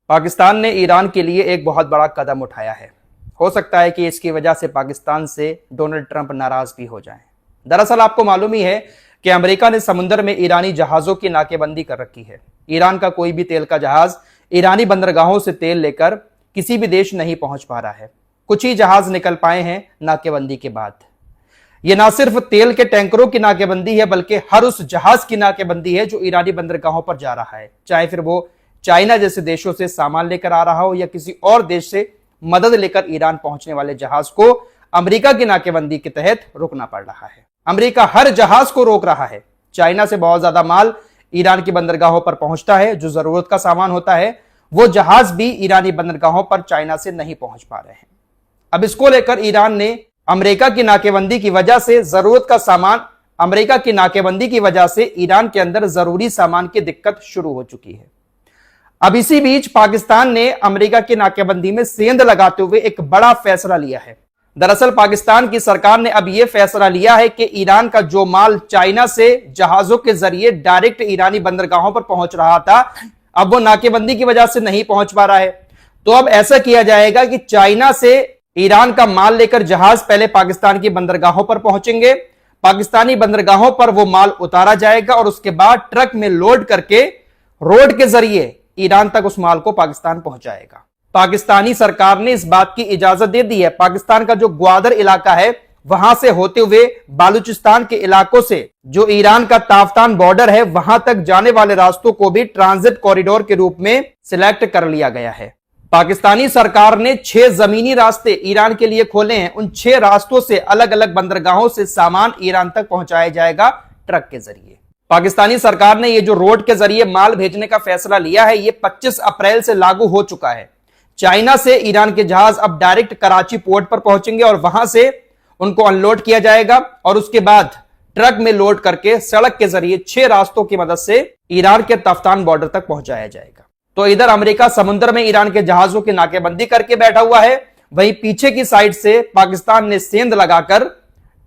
पाकिस्तान ने ईरान के लिए एक बहुत बड़ा कदम उठाया है। हो सकता है कि इसकी वजह से पाकिस्तान से डोनाल्ड ट्रंप नाराज भी हो जाएं। दरअसल आपको मालूम ही है कि अमेरिका ने समुद्र में ईरानी जहाजों की नाकेबंदी कर रखी है। ईरान का कोई भी तेल का जहाज ईरानी बंदरगाहों से तेल लेकर किसी भी देश नहीं पहुंच पा रहा है। कुछ ही जहाज निकल पाए हैं नाकेबंदी के बाद। यह ना सिर्फ तेल के टैंकरों की नाकेबंदी है, बल्कि हर उस जहाज की नाकेबंदी है जो ईरानी बंदरगाहों पर जा रहा है, चाहे फिर वो चाइना जैसे देशों से सामान लेकर आ रहा हो या किसी और देश से मदद लेकर ईरान पहुंचने वाले जहाज को अमेरिका की नाकेबंदी के तहत रोकना पड़ रहा है। अमेरिका हर जहाज को रोक रहा है। चाइना से बहुत ज्यादा माल ईरान की बंदरगाहों पर पहुंचता है, जो जरूरत का सामान होता है वो जहाज भी ईरानी बंदरगाहों पर चाइना से नहीं पहुंच पा रहे हैं। अब इसको लेकर ईरान ने अमेरिका की नाकेबंदी की वजह से जरूरत का सामान, अमेरिका की नाकेबंदी की वजह से ईरान के अंदर जरूरी सामान की दिक्कत शुरू हो चुकी है। अब इसी बीच पाकिस्तान ने अमेरिका की नाकेबंदी में सेंध लगाते हुए एक बड़ा फैसला लिया है। दरअसल पाकिस्तान की सरकार ने अब यह फैसला लिया है कि ईरान का जो माल चाइना से जहाजों के जरिए डायरेक्ट ईरानी बंदरगाहों पर पहुंच रहा था, अब वो नाकेबंदी की वजह से नहीं पहुंच पा रहा है। तो अब ऐसा किया जाएगा कि चाइना से ईरान का माल लेकर जहाज पहले पाकिस्तान की बंदरगाहों पर पहुंचेंगे, पाकिस्तानी बंदरगाहों पर वो माल उतारा जाएगा और उसके बाद ट्रक में लोड करके रोड के जरिए ईरान तक उस माल को पाकिस्तान पहुंचाएगा। पाकिस्तानी सरकार ने इस बात की इजाजत दे दी है। पाकिस्तान का जो ग्वादर इलाका है वहां से होते हुए बालूचिस्तान के इलाकों से जो ईरान का ताफ्तान बॉर्डर है वहां तक जाने वाले रास्तों को भी ट्रांजिट कॉरिडोर के रूप में सिलेक्ट कर लिया गया है। पाकिस्तानी सरकार ने 6 जमीनी रास्ते ईरान के लिए खोले हैं। उन 6 रास्तों से अलग अलग बंदरगाहों से सामान ईरान तक पहुंचाया जाएगा ट्रक के जरिए। पाकिस्तानी सरकार ने ये जो रोड के जरिए माल भेजने का फैसला लिया है, ये 25 अप्रैल से लागू हो चुका है। चाइना से ईरान के जहाज अब डायरेक्ट कराची पोर्ट पर पहुंचेंगे और वहां से उनको अनलोड किया जाएगा और उसके बाद ट्रक में लोड करके सड़क के जरिए 6 रास्तों की मदद से ईरान के तफ्तान बॉर्डर तक पहुंचाया जाएगा। तो इधर अमेरिका समुद्र में ईरान के जहाजों की नाकेबंदी करके बैठा हुआ है, वहीं पीछे की साइड से पाकिस्तान ने सेंध लगाकर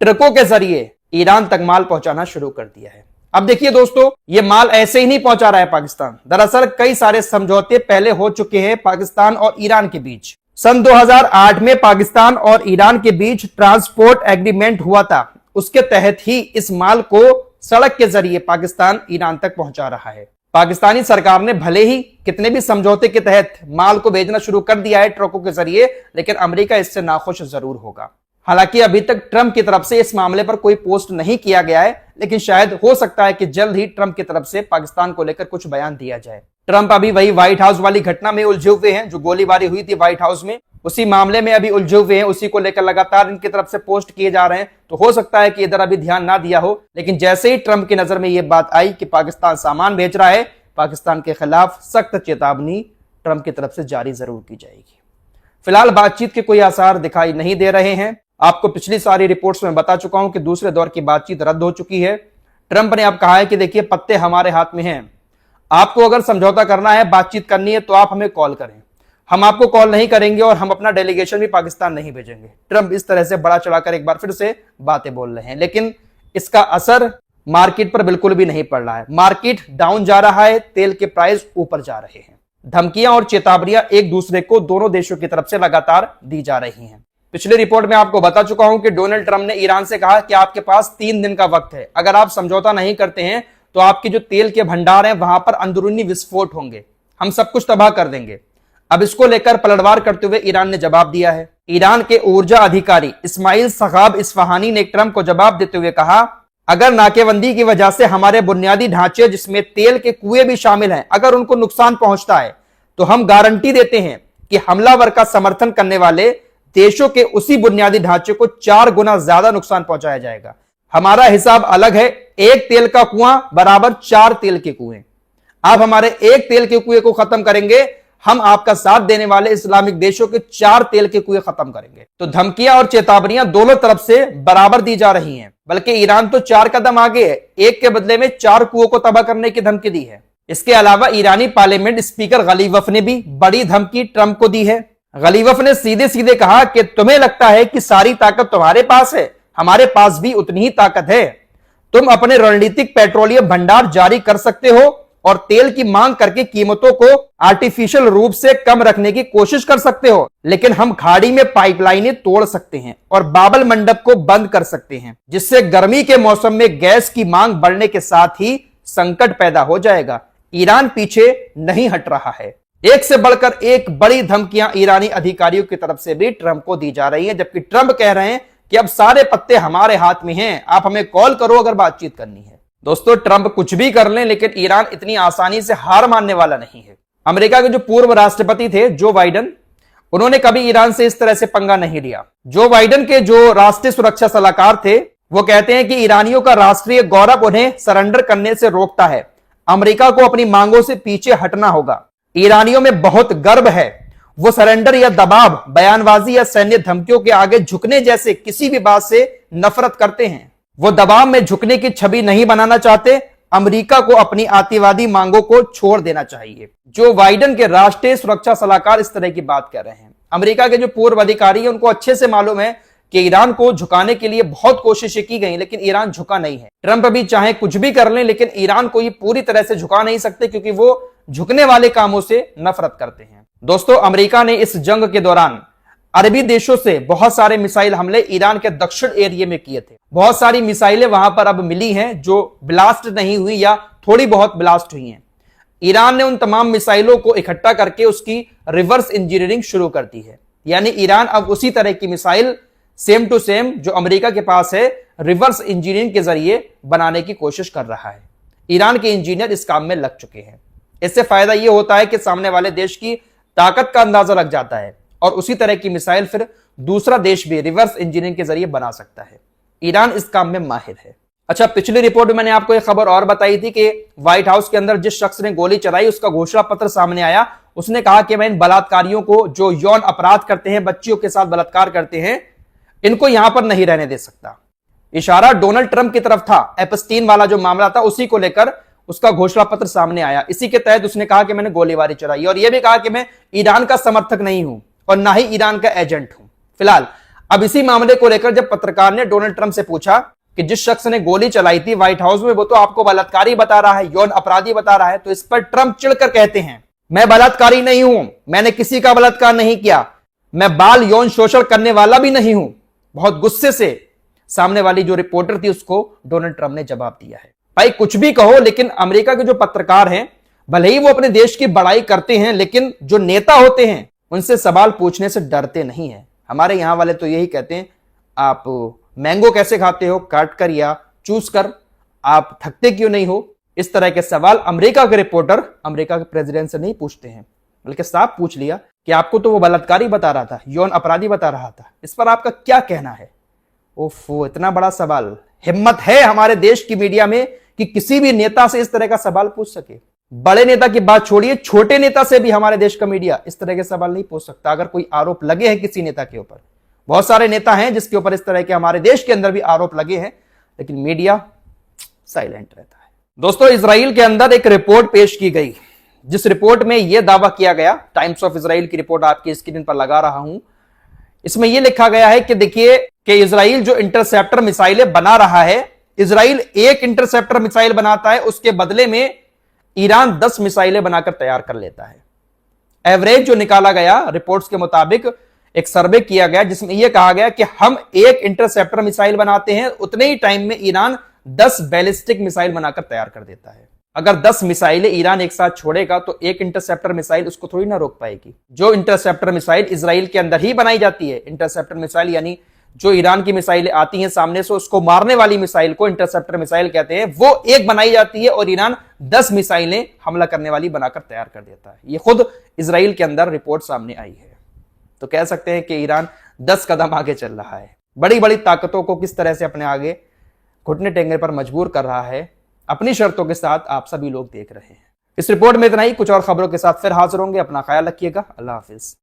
ट्रकों के जरिए ईरान तक माल पहुंचाना शुरू कर दिया है। अब देखिए दोस्तों, ये माल ऐसे ही नहीं पहुंचा रहा है पाकिस्तान। दरअसल कई सारे समझौते पहले हो चुके हैं पाकिस्तान और ईरान के बीच। सन 2008 में पाकिस्तान और ईरान के बीच ट्रांसपोर्ट एग्रीमेंट हुआ था। उसके तहत ही इस माल को सड़क के जरिए पाकिस्तान ईरान तक पहुंचा रहा है। पाकिस्तानी सरकार ने भले ही कितने भी समझौते के तहत माल को भेजना शुरू कर दिया है ट्रकों के जरिए, लेकिन अमेरिका इससे नाखुश जरूर होगा। हालांकि अभी तक ट्रंप की तरफ से इस मामले पर कोई पोस्ट नहीं किया गया है, लेकिन शायद हो सकता है कि जल्द ही ट्रंप की तरफ से पाकिस्तान को लेकर कुछ बयान दिया जाए। ट्रंप अभी वही व्हाइट हाउस वाली घटना में उलझे हुए हैं, जो गोलीबारी हुई थी व्हाइट हाउस में, उसी मामले में अभी उलझे हुए हैं। उसी को लेकर लगातार इनकी तरफ से पोस्ट किए जा रहे हैं। तो हो सकता है कि इधर अभी ध्यान ना दिया हो, लेकिन जैसे ही ट्रंप की नजर में यह बात आई कि पाकिस्तान सामान भेज रहा है, पाकिस्तान के खिलाफ सख्त चेतावनी ट्रंप की तरफ से जारी जरूर की जाएगी। फिलहाल बातचीत के कोई आसार दिखाई नहीं दे रहे हैं। आपको पिछली सारी रिपोर्ट्स में बता चुका हूं कि दूसरे दौर की बातचीत रद्द हो चुकी है। ट्रंप ने अब कहा है कि देखिए, पत्ते हमारे हाथ में हैं। आपको अगर समझौता करना है, बातचीत करनी है, तो आप हमें कॉल करें। हम आपको कॉल नहीं करेंगे और हम अपना डेलीगेशन भी पाकिस्तान नहीं भेजेंगे। ट्रंप इस तरह से बड़ा चढ़ाकर एक बार फिर से बातें बोल रहे हैं, लेकिन इसका असर मार्केट पर बिल्कुल भी नहीं पड़ रहा है। मार्केट डाउन जा रहा है, तेल के प्राइस ऊपर जा रहे हैं। धमकियां और चेतावनियां एक दूसरे को दोनों देशों की तरफ से लगातार दी जा रही हैं। पिछले रिपोर्ट में आपको बता चुका हूं कि डोनाल्ड ट्रंप ने ईरान से कहा कि आपके पास 3 दिन का वक्त है। अगर आप समझौता नहीं करते हैं तो आपके जो तेल के भंडार हैं वहां पर अंदरूनी विस्फोट होंगे, हम सब कुछ तबाह कर देंगे। अब इसको लेकर पलटवार करते हुए ईरान ने जवाब दिया है। ईरान के ऊर्जा अधिकारी इस्माइल सगाब इस्फहानी ने ट्रंप को जवाब देते हुए कहा, अगर नाकेबंदी की वजह से हमारे बुनियादी ढांचे जिसमें तेल के कुएं भी शामिल हैं, अगर उनको नुकसान पहुंचता है तो हम गारंटी देते हैं कि हमलावर का समर्थन करने वाले देशों के उसी बुनियादी ढांचे को 4 गुना ज्यादा नुकसान पहुंचाया जाएगा। हमारा हिसाब अलग है। एक तेल का कुआं बराबर 4 तेल के कुएं। आप हमारे एक तेल के कुएं को खत्म करेंगे, हम आपका साथ देने वाले इस्लामिक देशों के 4 तेल के कुएं खत्म करेंगे। तो धमकियां और चेतावनियां दोनों तरफ से बराबर दी जा रही हैं। बल्कि ईरान तो 4 कदम आगे है, एक के बदले में 4 कुओं को तबाह करने की धमकी दी है। इसके अलावा ईरानी पार्लियामेंट स्पीकर गलीवफ ने भी बड़ी धमकी ट्रंप को दी है। गलीवफ ने सीधे सीधे कहा कि तुम्हें लगता है कि सारी ताकत तुम्हारे पास है, हमारे पास भी उतनी ही ताकत है। तुम अपने रणनीतिक पेट्रोलियम भंडार जारी कर सकते हो और तेल की मांग करके कीमतों को आर्टिफिशियल रूप से कम रखने की कोशिश कर सकते हो, लेकिन हम खाड़ी में पाइपलाइनें तोड़ सकते हैं और बाबल मंडप को बंद कर सकते हैं, जिससे गर्मी के मौसम में गैस की मांग बढ़ने के साथ ही संकट पैदा हो जाएगा। ईरान पीछे नहीं हट रहा है। एक से बढ़कर एक बड़ी धमकियां ईरानी अधिकारियों की तरफ से भी ट्रंप को दी जा रही हैं, जबकि ट्रंप कह रहे हैं कि अब सारे पत्ते हमारे हाथ में हैं, आप हमें कॉल करो अगर बातचीत करनी है। दोस्तों, ट्रंप कुछ भी कर लें, लेकिन ईरान इतनी आसानी से हार मानने वाला नहीं है। अमेरिका के जो पूर्व राष्ट्रपति थे जो बाइडेन, उन्होंने कभी ईरान से इस तरह से पंगा नहीं लिया। जो बाइडेन के जो राष्ट्रीय सुरक्षा सलाहकार थे वो कहते हैं कि ईरानियों का राष्ट्रीय गौरव उन्हें सरेंडर करने से रोकता है। अमेरिका को अपनी मांगों से पीछे हटना होगा। ईरानियों में बहुत गर्व है, वो सरेंडर या दबाव, बयानबाजी या सैन्य धमकियों के आगे झुकने जैसे किसी भी बात से नफरत करते हैं। वो दबाव में झुकने की छवि नहीं बनाना चाहते। अमेरिका को अपनी आतंकवादी मांगों को छोड़ देना चाहिए। जो बाइडेन के राष्ट्रीय सुरक्षा सलाहकार इस तरह की बात कर रहे हैं। अमेरिका के जो पूर्व अधिकारी हैं उनको अच्छे से मालूम है कि ईरान को झुकाने के लिए बहुत कोशिशें की गई, लेकिन ईरान झुका नहीं है। ट्रंप भी चाहे कुछ भी कर लें, लेकिन ईरान को ये पूरी तरह से झुका नहीं सकते, क्योंकि वो झुकने वाले कामों से नफरत करते हैं। दोस्तों, अमेरिका ने इस जंग के दौरान अरबी देशों से बहुत सारे मिसाइल हमले ईरान के दक्षिण एरिया में किए थे। बहुत सारी मिसाइलें वहां पर अब मिली हैं जो ब्लास्ट नहीं हुई या थोड़ी बहुत ब्लास्ट हुई हैं। ईरान ने उन तमाम मिसाइलों को इकट्ठा करके उसकी रिवर्स इंजीनियरिंग शुरू कर दी है। यानी ईरान अब उसी तरह की मिसाइल सेम टू सेम जो अमेरिका के पास है, रिवर्स इंजीनियरिंग के जरिए बनाने की कोशिश कर रहा है। ईरान के इंजीनियर इस काम में लग चुके हैं। इससे फायदा यह होता है कि सामने वाले देश की ताकत का अंदाजा लग जाता है और उसी तरह की मिसाइल फिर दूसरा देश भी रिवर्स इंजीनियरिंग के जरिए बना सकता है। ईरान इस काम में माहिर है। अच्छा, पिछली रिपोर्ट में मैंने आपको एक खबर और बताई थी कि व्हाइट हाउस के अंदर जिस शख्स ने गोली चलाई उसका घोषणा पत्र सामने आया। उसने कहा कि मैं इन बलात्कारियों को, जो यौन अपराध करते हैं, बच्चियों के साथ बलात्कार करते हैं, इनको यहां पर नहीं रहने दे सकता। इशारा डोनाल्ड ट्रंप की तरफ था। एपस्टीन वाला जो मामला था उसी को लेकर उसका घोषणा पत्र सामने आया। इसी के तहत उसने कहा कि मैंने गोलीबारी चलाई और यह भी कहा कि मैं ईरान का समर्थक नहीं हूं और ना ही ईरान का एजेंट हूं। फिलहाल अब इसी मामले को लेकर जब पत्रकार ने डोनाल्ड ट्रंप से पूछा कि जिस शख्स ने गोली चलाई थी व्हाइट हाउस में, वो तो आपको बलात्कारी बता रहा है, यौन अपराधी बता रहा है, तो इस पर ट्रंप चिढ़कर कहते हैं, मैं बलात्कारी नहीं हूं, मैंने किसी का बलात्कार नहीं किया, मैं बाल यौन शोषण करने वाला भी नहीं हूं। बहुत गुस्से से सामने वाली जो रिपोर्टर थी उसको डोनाल्ड ट्रंप ने जवाब दिया है। भाई कुछ भी कहो, लेकिन अमेरिका के जो पत्रकार हैं, भले ही वो अपने देश की बड़ाई करते हैं, लेकिन जो नेता होते हैं उनसे सवाल पूछने से डरते नहीं हैं। हमारे यहां वाले तो यही कहते हैं, आप मैंगो कैसे खाते हो, काट कर या चूस कर, आप थकते क्यों नहीं हो। इस तरह के सवाल अमेरिका के रिपोर्टर अमेरिका के प्रेसिडेंट से नहीं पूछते हैं, बल्कि साफ पूछ लिया कि आपको तो वो बलात्कारी बता रहा था, यौन अपराधी बता रहा था, इस पर आपका क्या कहना है। ओफो, इतना बड़ा सवाल। हिम्मत है हमारे देश की मीडिया में कि किसी भी नेता से इस तरह का सवाल पूछ सके। बड़े नेता की बात छोड़िए, छोटे नेता से भी हमारे देश का मीडिया इस तरह के सवाल नहीं पूछ सकता। अगर कोई आरोप लगे हैं किसी नेता के ऊपर, बहुत सारे नेता हैं जिसके ऊपर इस तरह के हमारे देश के अंदर भी आरोप लगे हैं, लेकिन मीडिया साइलेंट रहता है। दोस्तों, इजराइल के अंदर एक रिपोर्ट पेश की गई, जिस रिपोर्ट में यह दावा किया गया, टाइम्स ऑफ इजराइल की रिपोर्ट आपकी स्क्रीन पर लगा रहा हूं, इसमें यह लिखा गया है कि देखिए कि इजराइल जो इंटरसेप्टर मिसाइलें बना रहा है, इजराइल एक इंटरसेप्टर मिसाइल बनाता है, उसके बदले में ईरान 10 मिसाइलें बनाकर तैयार कर लेता है। एवरेज जो निकाला गया रिपोर्ट्स के मुताबिक, एक सर्वे किया गया जिसमें यह कहा गया कि हम एक इंटरसेप्टर मिसाइल बनाते हैं, उतने ही टाइम में ईरान 10 बैलिस्टिक मिसाइल बनाकर तैयार कर देता है। अगर 10 मिसाइलें ईरान एक साथ छोड़ेगा तो एक इंटरसेप्टर मिसाइल उसको थोड़ी ना रोक पाएगी। जो इंटरसेप्टर मिसाइल इजराइल के अंदर ही बनाई जाती है, इंटरसेप्टर मिसाइल यानी जो ईरान की मिसाइलें आती हैं सामने से, उसको मारने वाली मिसाइल को इंटरसेप्टर मिसाइल कहते हैं, वो एक बनाई जाती है और ईरान 10 मिसाइलें हमला करने वाली बनाकर तैयार कर देता है। ये खुद इजराइल के अंदर रिपोर्ट सामने आई है। तो कह सकते हैं कि ईरान 10 कदम आगे चल रहा है। बड़ी बड़ी ताकतों को किस तरह से अपने आगे घुटने टेंगने पर मजबूर कर रहा है, अपनी शर्तों के साथ आप सभी लोग देख रहे हैं। इस रिपोर्ट में इतना ही, कुछ और खबरों के साथ फिर हाजिर होंगे। अपना ख्याल रखिएगा। अल्लाह हाफिज।